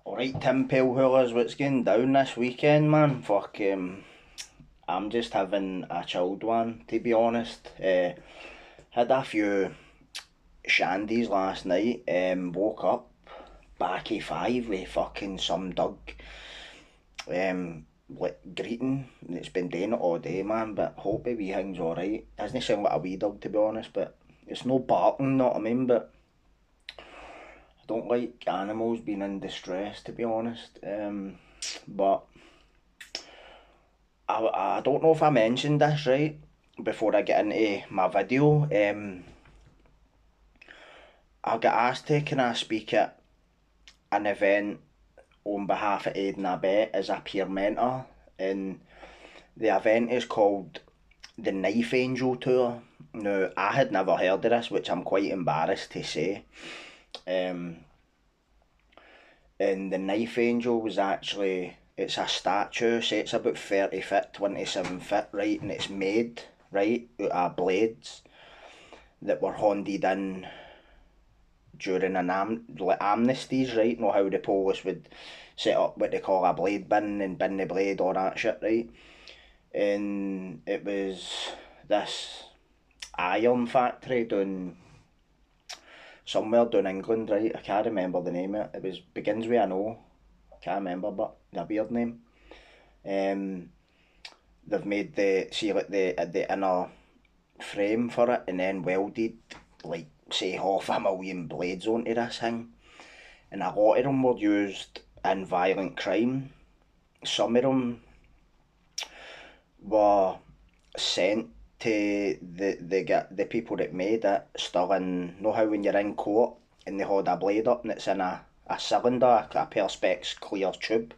Alright, Tim Palehoolers, what's going down this weekend, man? I'm just having a chilled one, to be honest. Had a few shandies last night, woke up back at 5 with fucking some Doug, like, greeting. It's been doing it all day, man, but hope the wee thing's alright. Doesn't sound like a wee dog, to be honest, but it's no barking, know what I mean? But I don't like animals being in distress, to be honest. But I don't know if I mentioned this right before I get into my video. I got asked to kind of speak at an event on behalf of Aid and Abet as a peer mentor, and the event is called the Knife Angel Tour. Now, I had never heard of this, which I'm quite embarrassed to say. Um, and the Knife Angel was actually, it's a statue, so it's about 30 foot, 27 foot, right, and it's made, right, out of blades that were handed in during like amnesties, right? Know how the police would set up what they call a blade bin and bin the blade, all that shit, right? And it was this iron factory down somewhere down England, right? I can't remember the name of it. It was begins with an O. Can't remember, but a weird name. Um, they've made the inner frame for it and then welded like say half a million blades onto this thing, and a lot of them were used in violent crime. Some of them were sent to the people that made it still in, know how when you're in court and they hold a blade up and it's in a cylinder, a perspex clear tube.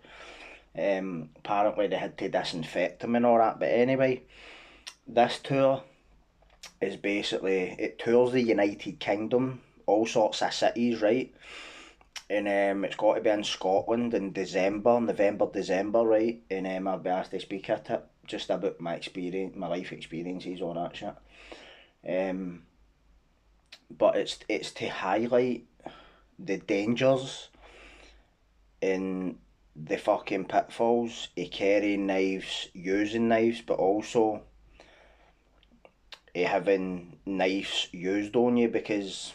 Apparently they had to disinfect them and all that, but anyway, this tour is basically, it tours the United Kingdom, all sorts of cities, right? And it's got to be in Scotland in December, right? And I'll be asked to speak at it, just about my experience, my life experiences, all that shit. Um, but it's to highlight the dangers in the fucking pitfalls of carrying knives, using knives, but also having knives used on you, because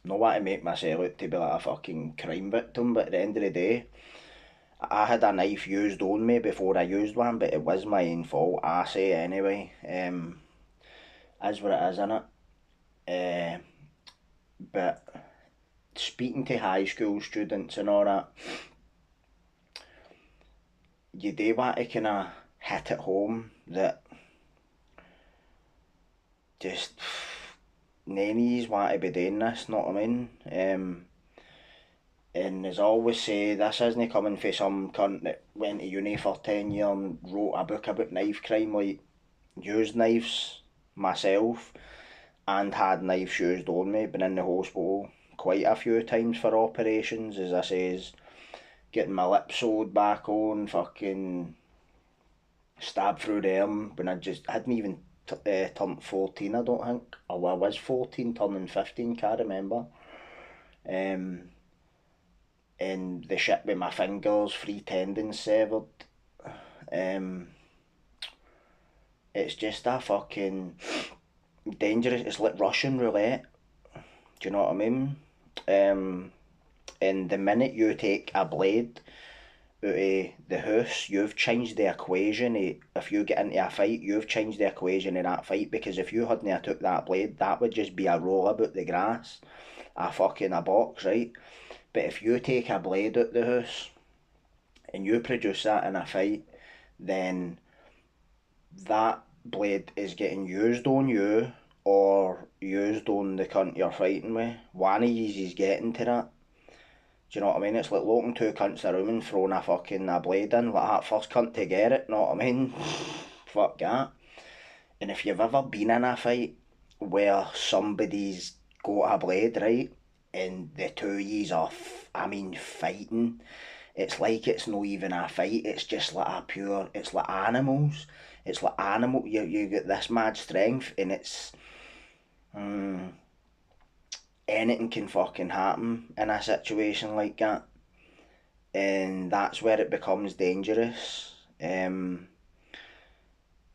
I don't want to make myself out to be like a fucking crime victim, but at the end of the day, I had a knife used on me before I used one, but it was my own fault, I say anyway. Is what it is, innit? Uh, but speaking to high school students and all that, you do want to kind of hit it home that just none of yous want to be doing this, know what I mean? And as I always say, this isn't coming from some cunt that went to uni for 10 years and wrote a book about knife crime. Like, used knives myself and had knives used on me, been in the hospital quite a few times for operations, as I says, getting my lip sewed back on, fucking stabbed through the arm when I just hadn't even turned 14, I don't think. Or I was 14, turning 15, can't remember. Um, and the shit with my fingers, three tendons severed. Um, it's just a fucking dangerous. It's like Russian roulette. Do you know what I mean? Um, and the minute you take a blade out of the house, you've changed the equation. If you get into a fight, you've changed the equation in that fight, because if you hadn't took that blade, that would just be a roll about the grass, a fucking a box, right? But if you take a blade out the house and you produce that in a fight, then that blade is getting used on you or used on the cunt you're fighting with. One of yous is getting to that. Do you know what I mean? It's like locking two cunts in a room and throwing a fucking a blade in, like that first cunt to get it, know what I mean? Fuck that. And if you've ever been in a fight where somebody's got a blade, right, and the two of yous are, fighting, it's like it's not even a fight, it's just like a pure, it's like animals. It's like animal, you get this mad strength, and it's, anything can fucking happen in a situation like that. and that's where it becomes dangerous.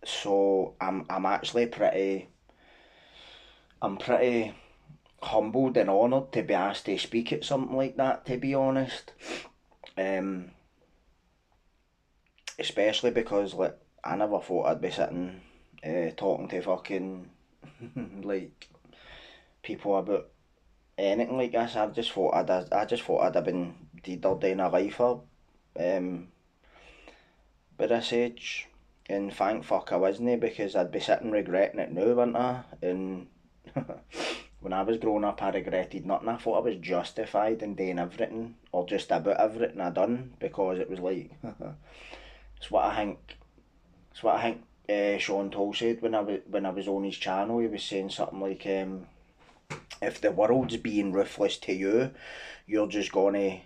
So I'm actually pretty humbled and honoured to be asked to speak at something like that, to be honest. Um, Especially because like I never thought I'd be sitting talking to fucking like people about anything like this. I just thought I'd have been dead or doing a lifer um, by this age. And thank fuck I wasn't, because I'd be sitting regretting it now, wouldn't I? And when I was growing up, I regretted nothing. I thought I was justified in doing everything, or just about everything I done, because it was like, it's what I think. It's what I think. Sean Toll said when I was on his channel. He was saying something like, if the world's being ruthless to you, you're just gonna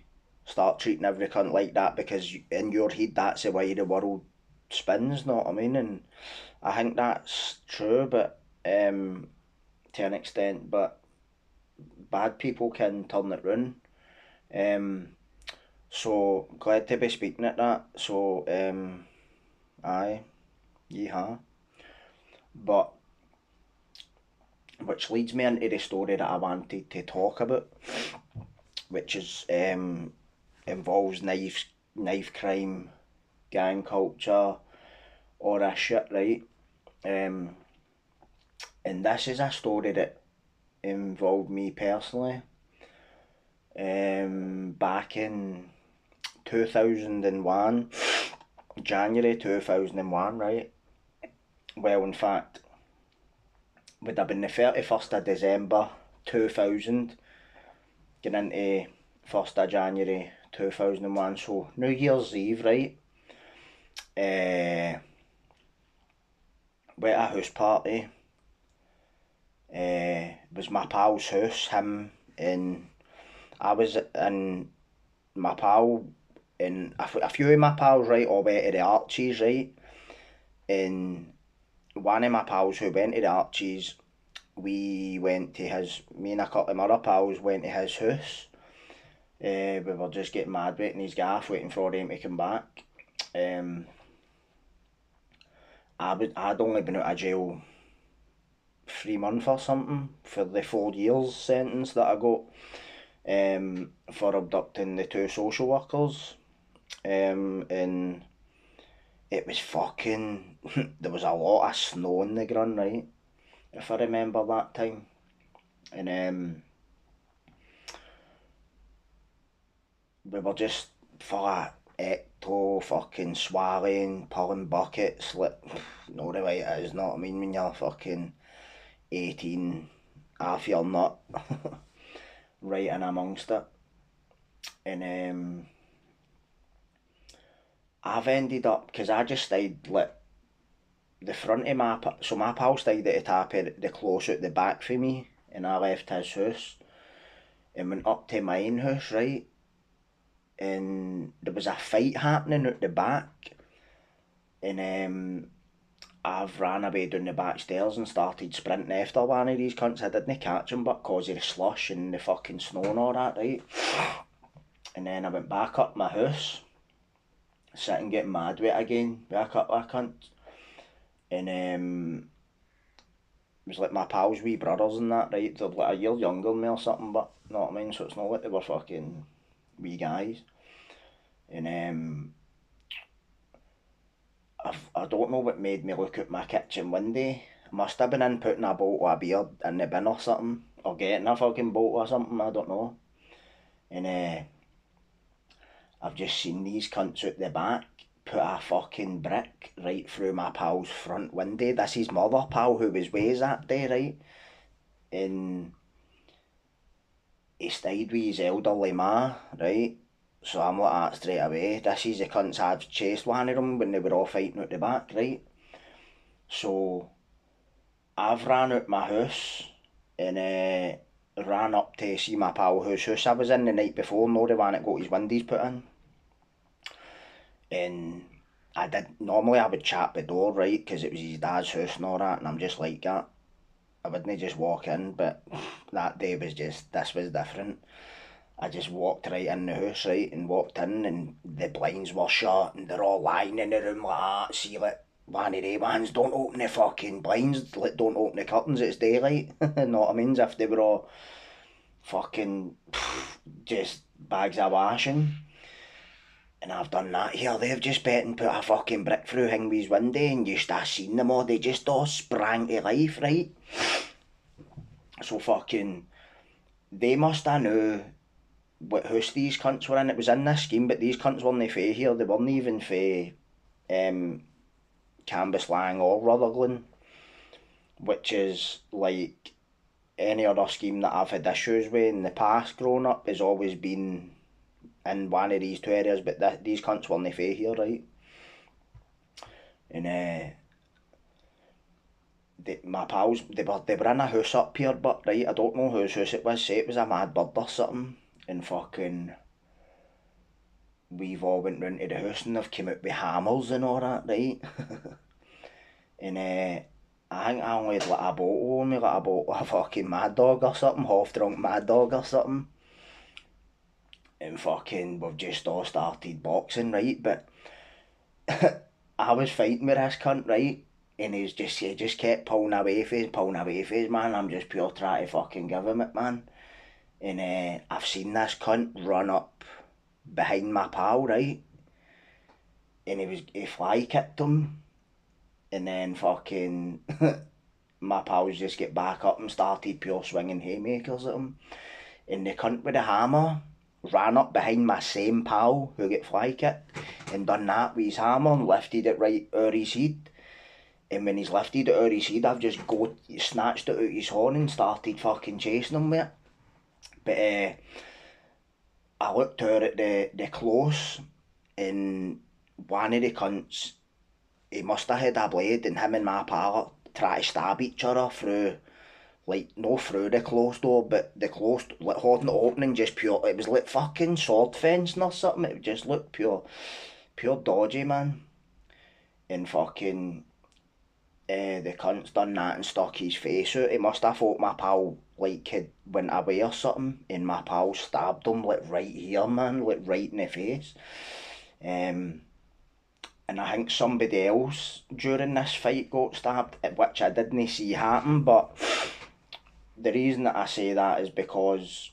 start treating every cunt like that, because in your head that's the way the world spins. Know what I mean? And I think that's true, but to an extent. But bad people can turn it round. Um, so glad to be speaking at that. So aye, yeehaw. But which leads me into the story that I wanted to talk about, which is involves knife crime, gang culture, all that shit, right? Um, and this is a story that involved me personally. Back in 2001, January 2001, right? Well, in fact, would have been the 31st of December 2000, getting into 1st of January 2001, so New Year's Eve, right? Went a house party. Was my pal's house, him, and I was in my pal, and a few of my pals, right, all went to the Archies, right? And one of my pals who went to the Archies, me and a couple of my other pals went to his house. We were just getting mad waiting his gaff, waiting for him to come back. I'd only been out of jail 3 months or something for the 4 years sentence that I got for abducting the two social workers. And it was fucking, there was a lot of snow in the ground, right? If I remember that time. And we were just full of ecto, fucking swallowing, pulling buckets, like, know the way it is, know what I mean? When you're fucking 18, half your nut, right in amongst it. And I've ended up, because I just stayed like the front of my pal stayed at the top of the close at the back for me, and I left his house and went up to mine house, right? And there was a fight happening at the back, and I've ran away down the back stairs and started sprinting after one of these cunts. I didn't catch him, but cause of the slush and the fucking snow and all that, right? And then I went back up my house, sitting getting mad with it again, with a couple of cunts. And it was like my pals' wee brothers and that, right? They're like a year younger than me or something, but you know what I mean? So it's not like they were fucking wee guys. And I don't know what made me look out my kitchen window. I must have been in putting a bottle of beer in the bin or something, or getting a fucking bottle or something, I don't know. And I've just seen these cunts out the back put a fucking brick right through my pal's front window. This is my other pal who was ways that day, right? And he stayed with his elderly ma, right? So I'm like that straight away. This is the cunts I've chased one of them when they were all fighting out the back, right? So I've ran out my house and ran up to see my pal whose house I was in the night before, no the one that got his windows put in. And normally I would chat the door, right, because it was his dad's house and all that, and I'm just like that. I wouldn't just walk in, but that day was this was different. I just walked right in the house, right, and walked in, and the blinds were shut, and they're all lying in the room like that. See, like, one of they ones, don't open the fucking blinds, like, don't open the curtains, it's daylight. Know what I mean? As if they were all fucking just bags of washing. And I've done that here. They've just bet and put a fucking brick through Hingby's window, and you start seeing them all. They just all sprang to life, right? So fucking, they must have knew what house these cunts were in. It was in this scheme, but these cunts weren't fae here. They weren't even fae Cambuslang or Rutherglen, which is like any other scheme that I've had issues with in the past growing up has always been in one of these two areas, but these cunts weren't fae here, right? And my pals, they were in a house up here, but right, I don't know whose house it was. Say it was a mad bird or something, and fucking we've all went round to the house and they've come out with hammers and all that, right? And I think I only had like a bottle on me, like a bottle of fucking Mad Dog or something, half drunk Mad Dog or something. And fucking we've just all started boxing, right? But I was fighting with this cunt, right? And he just kept pulling away for his, man. I'm just pure trying to fucking give him it, man. And I've seen this cunt run up behind my pal, right? And he fly kicked him, and then fucking my pals just get back up and started pure swinging haymakers at him. And the cunt with the hammer ran up behind my same pal who get fly kicked and done that with his hammer and lifted it right out his head. And when he's lifted it out his head, I've just snatched it out his horn and started fucking chasing him with it. But I looked out at the close, and one of the cunts, he must have had a blade, and him and my pal try to stab each other through, like, no through the closed door, but the closed, like, holding it open and just pure, it was like fucking sword fencing or something. It just looked pure dodgy, man. And fucking, the cunt's done that and stuck his face out. He must have thought my pal, like, had went away or something, and my pal stabbed him, like, right here, man, like, right in the face. And I think somebody else during this fight got stabbed, which I didn't see happen, but the reason that I say that is because,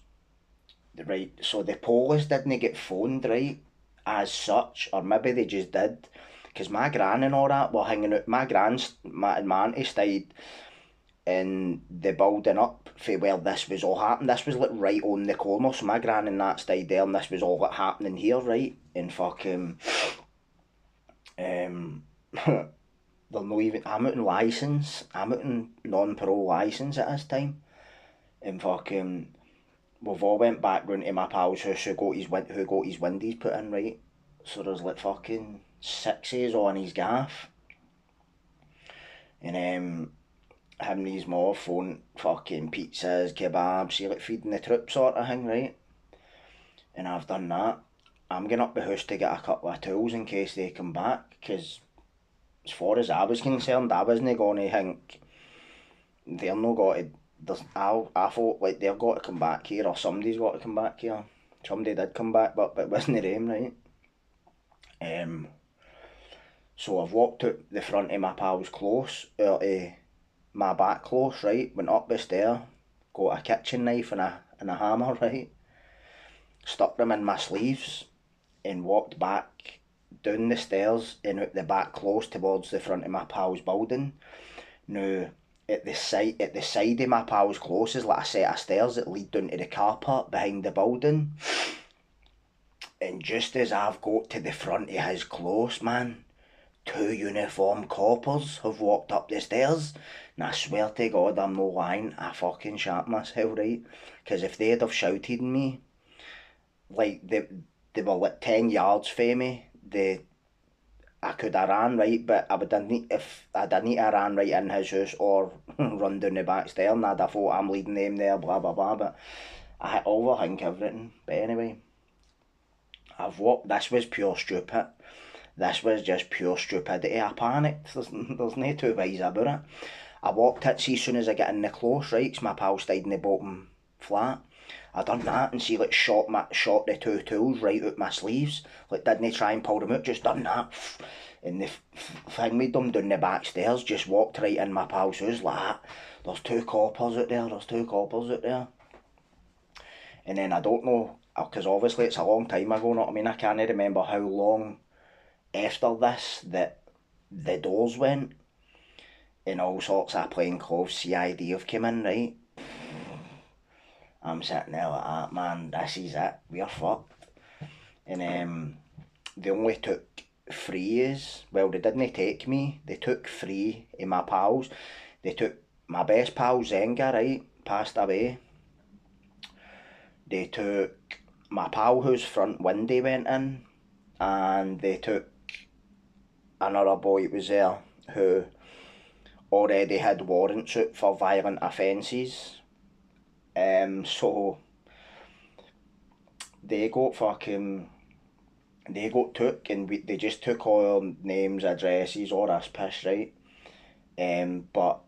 right, so the police didn't get phoned, right, as such, or maybe they just did, because my gran and all that were hanging out. My auntie stayed in the building up for where this was all happening. This was like right on the corner, so my gran and that stayed there, and this was all like happening here, right? And fucking, they're not even. I'm out in licence. I'm out in non-parole licence at this time, and fucking, we've all went back round to my pal's house who got his windows put in, right? So there's like fucking 6s on his gaff, and him and his mom phone fucking pizzas, kebabs, see, like feeding the troops sort of thing, right? And I've done that. I'm going up the house to get a couple of tools in case they come back, because as far as I was concerned, I wasn't going to think they're not going to. I thought like they've got to come back here, or somebody's got to come back here. Somebody did come back, but it wasn't them, right? So I've walked out the front of my pal's close, out of my back close, right? Went up the stair, got a kitchen knife and a hammer, right? Stuck them in my sleeves and walked back down the stairs and out the back close towards the front of my pal's building. Now, at the side of my pal's close is like a set of stairs that lead down to the car park behind the building. And just as I've got to the front of his close, man, 2 uniformed coppers have walked up the stairs, and I swear to God, I'm no lying, I fucking shat myself, right? Because if they'd have shouted at me, like, they were like 10 yards from me, I could have ran, right, but if I'd have needed to ran right in his house or run down the back stair, and I'd have thought I'm leading them there, blah blah blah, but I overthink everything. But anyway, this was pure stupid. This was just pure stupidity. I panicked. There's no two ways about it. I walked it, see, as soon as I get in the close, right, 'cause my pal stayed in the bottom flat. I done that and see like shot the two tools right out my sleeves. Like didn't try and pull them out, just done that. And the thing made them down the back stairs, just walked right in my pal's house like that. There's two coppers out there, there's two coppers out there. And then I don't know, because obviously it's a long time ago, know what I mean? I can't remember how long after this that the doors went and all sorts of plainclothes CID have come in, right? I'm sitting there like that, man, this is it, we're fucked. And they only took three well, they didn't take me, they took three of my pals. They took my best pal Zenga, right, passed away. They took my pal whose front window went in, and they took another boy that was there who already had warrants out for violent offences. So they got took, and they just took all our names, addresses, all this piss, right? But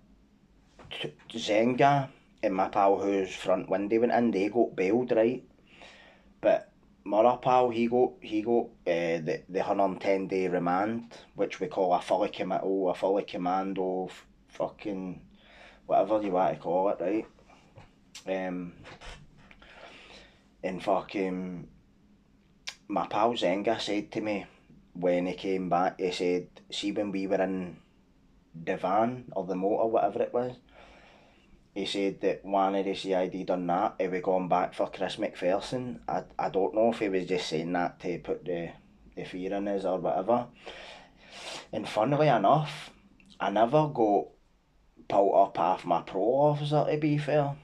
Zenga and my pal whose front window went in, they got bailed, right? But my other pal, he got the 110-day remand, which we call a fully commando, fucking whatever you want to call it, right? And fucking my pal Zenga said to me when he came back, he said, see when we were in the van or the motor, whatever it was, he said that one of the CID done that, he was going back for Chris McPherson. I don't know if he was just saying that to put the fear in us or whatever. And funnily enough, I never got pulled up off my parole officer, to be fair.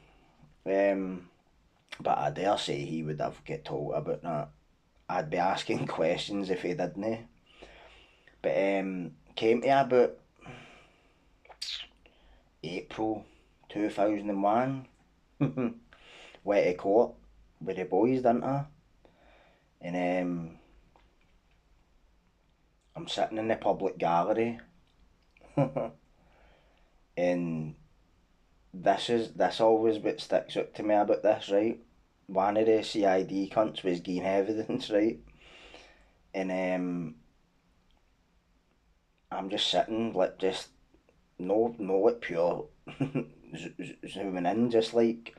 But I dare say he would have get told about that. I'd be asking questions if he didn't. But came to about April 2001, went to court with the boys, didn't I? And I'm sitting in the public gallery, and this always what sticks out to me about this, right? One of the CID cunts was giving evidence, right? And I'm just sitting, like, just no like pure zooming in, just like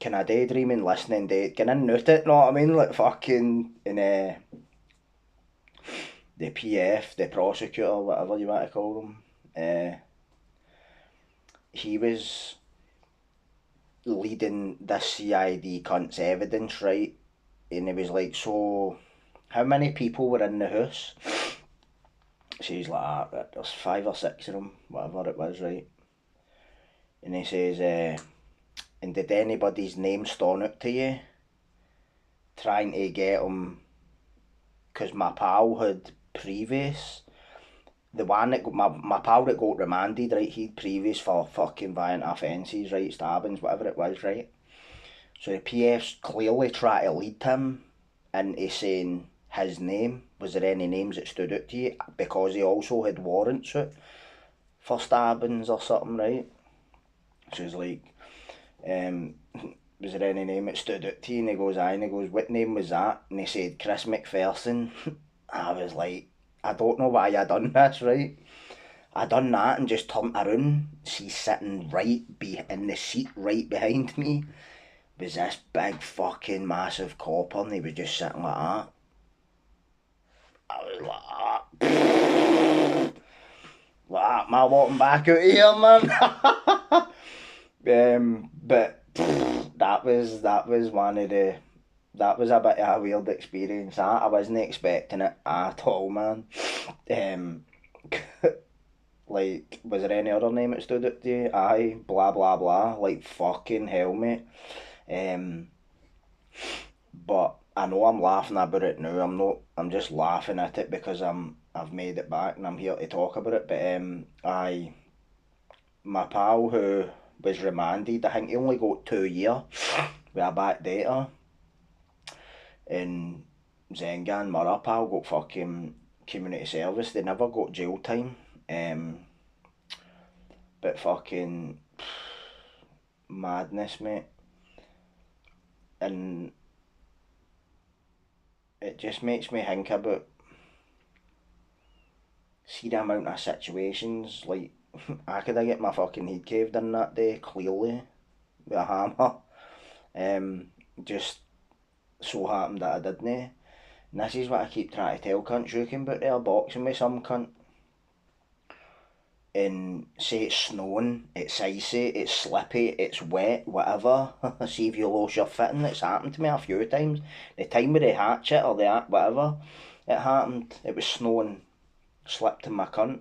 kind of daydreaming, listening, getting into it, know what I mean? Like fucking, and the PF, the prosecutor, whatever you want to call him, he was leading this CID cunt's evidence, right? And he was like, so, how many people were in the house? She's like, there's 5 or 6 of them, whatever it was, right? And he says, and did anybody's name stand out to you? Trying to get him, because my pal had previous, the one that got, my pal that got remanded, right, he'd previous for fucking violent offences, right, stabbings, whatever it was, right? So the PF's clearly trying to lead him into saying his name. Was there any names that stood out to you? Because he also had warrants out for stabbings or something, right? So he's like, was there any name that stood out to you? And he goes, aye. And he goes, what name was that? And he said, Chris McPherson. I was like, I don't know why I done this, right? I done that and just turned around. She's sitting right in the seat right behind me. Was this big fucking massive copper, and he was just sitting like that. I was like that. Like that, man, walking back out of here, man. But that was one of the, that was a bit of a weird experience. I wasn't expecting it at all, man. Like, was there any other name that stood out to you? Aye, blah blah blah. Like fucking hell, mate. But I know I'm laughing about it now. I'm not. I'm just laughing at it because I've made it back and I'm here to talk about it. But my pal who was remanded, I think he only got 2 years with a backdater, and Zenga and my other pal got fucking community service. They never got jail time. But fucking madness, mate. and it just makes me think about, see the amount of situations, like, I could have get my fucking head caved in that day, clearly, with a hammer. Just so happened that I didn't. And this is what I keep trying to tell cunts, you can be there boxing with some cunt, and say it's snowing, it's icy, it's slippy, it's wet, whatever. See if you lose your fitting. It's happened to me a few times. The time with the hatchet or the whatever, it happened. It was snowing, slipped in my cunt.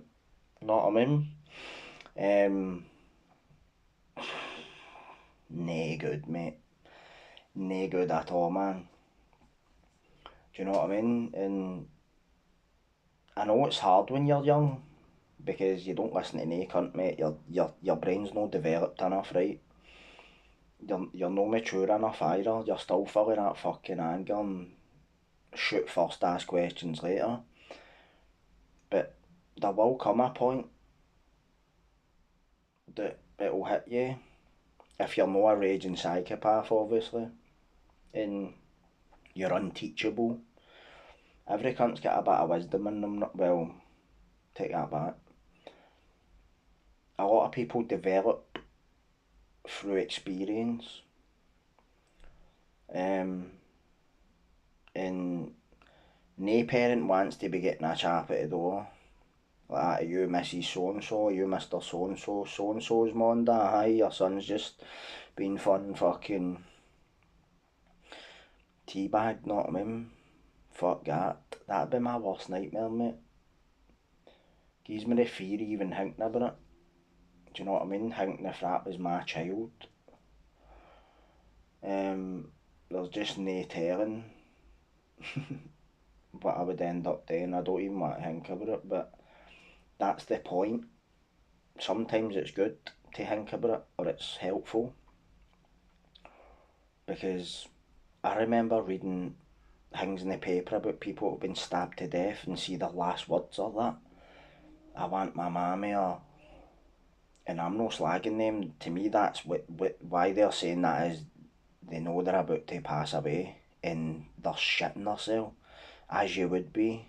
Know what I mean? Nae good, mate. Nae good at all, man. Do you know what I mean? And I know it's hard when you're young because you don't listen to nae cunt, mate. Your brain's not developed enough, right? You're no mature enough either. You're still full of that fucking anger and shoot first, ask questions later. But there will come a point that it'll hit you if you're not a raging psychopath, obviously, and you're unteachable. Every cunt's got a bit of wisdom in them. Well, take that back. A lot of people develop through experience. And no parent wants to be getting a chap at the door. Like, you Mrs. So-and-so, you Mr. So-and-so, so-and-so's Monda, hi, your son's just been fun fucking teabag, know what I mean? Fuck that. That'd be my worst nightmare, mate. Gives me the fear even thinking about it. Do you know what I mean? Thinking if that was my child. There's just no telling what I would end up doing. I don't even want to think about it, but that's the point. Sometimes it's good to think about it, or it's helpful, because I remember reading things in the paper about people who've been stabbed to death and see their last words or that. I want my mammy, or, and I'm not slagging them. To me, that's why they're saying that is they know they're about to pass away and they're shitting themselves, as you would be.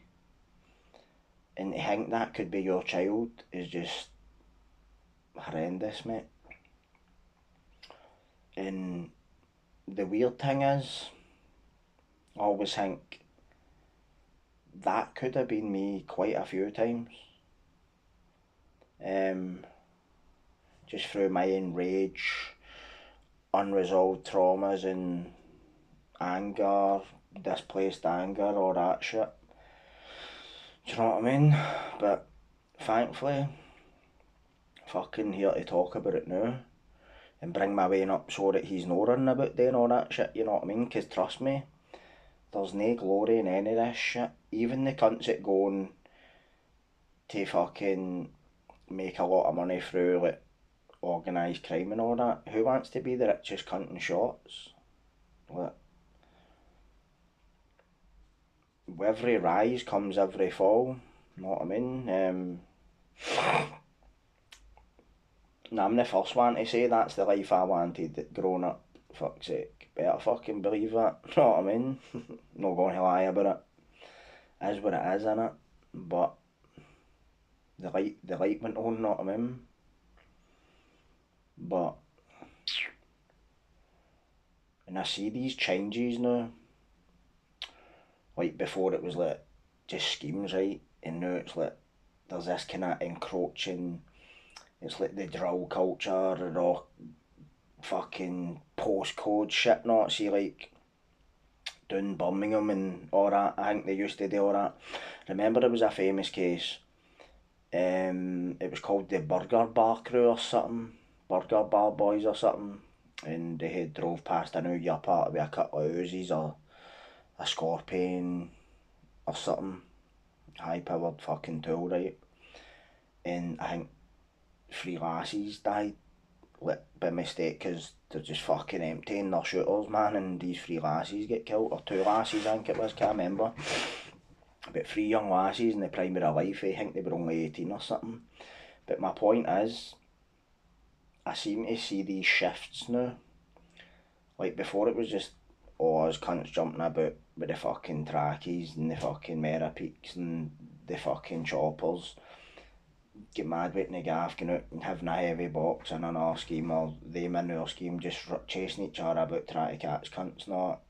And to think that could be your child is just horrendous, mate. And the weird thing is, I always think that could have been me quite a few times. Just through my own rage, unresolved traumas and anger, displaced anger, all that shit. Do you know what I mean? But thankfully, fucking here to talk about it now and bring my Wayne up so that he's not running about doing all that shit, you know what I mean? Because trust me, there's no glory in any of this shit. Even the cunts that go on to fucking make a lot of money through like organised crime and all that, who wants to be the richest cunt in shots? Like, with every rise comes every fall, you know what I mean? And I'm the first one to say that's the life I wanted growing up. Fuck's sake, better fucking believe that. You know what I mean? Not going to lie about it. Is what it is, innit? But the light went on, know what I mean? But and I see these changes now. Like before it was like just schemes, right? And now it's like there's this kind of encroaching. It's like the drill culture and all fucking postcode shit, not see like down Birmingham and all that. I think they used to do all that. Remember there was a famous case. It was called the Burger Bar Crew or something. Burger Bar Boys or something. And they had drove past a New Year party with a couple of Uzis or a Scorpion or something. High powered fucking tool, right? And I think 3 lassies died by mistake because they're just fucking emptying their shooters, man, and these 3 lassies get killed, or 2 lassies I think it was, can't remember. But 3 young lassies in the prime of their life, I think they were only 18 or something. But my point is, I seem to see these shifts now. Like before it was just all us cunts jumping about with the fucking trackies and the fucking Merapeaks and the fucking choppers, get mad with the gaff, going out and having a heavy box in another scheme, or them in our scheme just chasing each other about trying to catch cunts, not,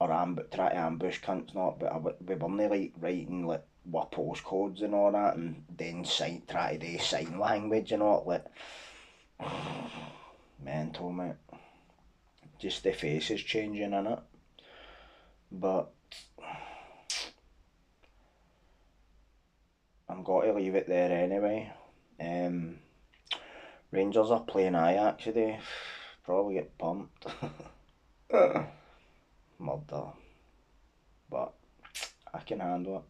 or try to ambush cunts, not, but we weren't like writing like what postcodes and all that, and then try to do sign language and all, like, mental, mate. Just the faces changing in it. But I'm got to leave it there anyway. Rangers are playing Ajax today. Probably get pumped. Murder. But I can handle it.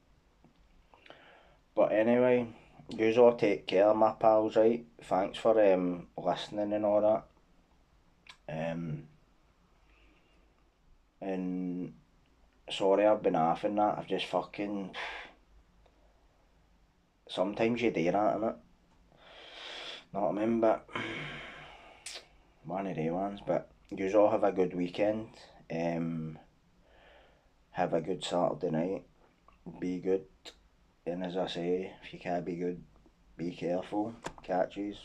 But anyway, yous all take care, my pals, right? Thanks for listening and all that. And sorry I've been off and that. I've just fucking. Sometimes you do that, innit? Know what I mean? But one of the ones. But yous all have a good weekend. Have a good Saturday night. Be good. And as I say, if you can't be good, be careful. Catches.